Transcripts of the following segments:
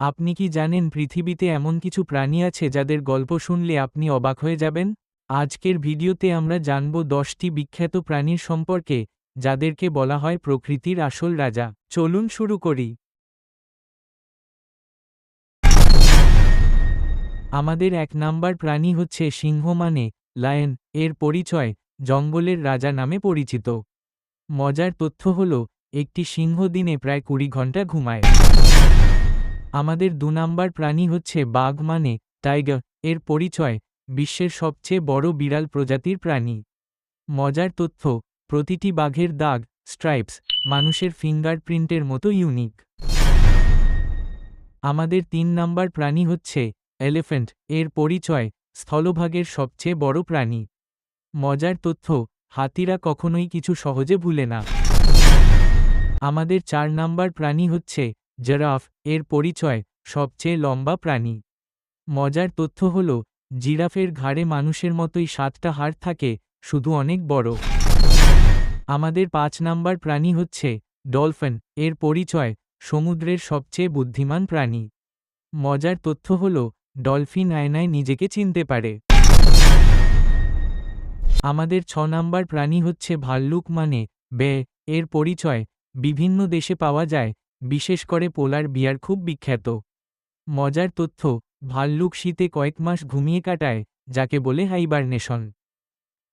আপনি কি জানেন পৃথিবীতে এমন কিছু প্রাণী আছে যাদের গল্প শুনলে আপনি অবাক হয়ে যাবেন? আজকের ভিডিওতে আমরা জানব 10টি বিখ্যাত প্রাণীর সম্পর্কে, যাদেরকে বলা হয় প্রকৃতির আসল রাজা। চলুন শুরু করি। আমাদের 1 নাম্বার প্রাণী হচ্ছে সিংহ মানে লায়ন। এর পরিচয় জঙ্গলের রাজা নামে পরিচিত। মজার তথ্য হল, একটি সিংহ দিনে প্রায় 20 ঘন্টা ঘুমায়। আমাদের 2 নাম্বার প্রাণী হচ্ছে বাঘ মানে টাইগার। এর পরিচয় বিশ্বের সবচেয়ে বড় বিড়াল প্রজাতির প্রাণী। মজার তথ্য, প্রতিটি বাঘের দাগ, স্ট্রাইপস, মানুষের ফিঙ্গারপ্রিন্টের মতো ইউনিক। আমাদের 3 নাম্বার প্রাণী হচ্ছে এলিফ্যান্ট। এর পরিচয় স্থলভাগের সবচেয়ে বড় প্রাণী। মজার তথ্য, হাতিরা কখনোই কিছু সহজে ভুলে না। আমাদের 4 নাম্বার প্রাণী হচ্ছে জিরাফ। এর পরিচয় সবচেয়ে লম্বা প্রাণী। মজার তথ্য হল, জিরাফের ঘাড়ে মানুষের মতোই 7টা হাড় থাকে, শুধু অনেক বড়। আমাদের 5 নাম্বার প্রাণী হচ্ছে ডলফিন। এর পরিচয় সমুদ্রের সবচেয়ে বুদ্ধিমান প্রাণী। মজার তথ্য হল, ডলফিন আয়নায় নিজেকে চিনতে পারে। আমাদের 6 নাম্বার প্রাণী হচ্ছে ভাল্লুক মানে বেয়ার। এর পরিচয় বিভিন্ন দেশে পাওয়া যায়, বিশেষ করে পোলার বিয়ার খুব বিখ্যাত। মজার তথ্য, ভাল্লুক শীতে কয়েক মাস ঘুমিয়ে কাটায়, যাকে বলে হাইবারনেশন।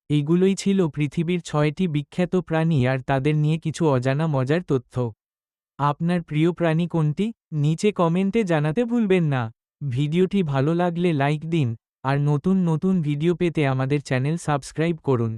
এইগুলোই ছিল পৃথিবীর 6টি বিখ্যাত প্রাণী আর তাদের নিয়ে কিছু অজানা মজার তথ্য। আপনার প্রিয় প্রাণী কোনটি? নিচে কমেন্টে জানাতে ভুলবেন না। ভিডিওটি ভালো লাগলে লাইক দিন, আর নতুন নতুন ভিডিও পেতে আমাদের চ্যানেল সাবস্ক্রাইব করুন।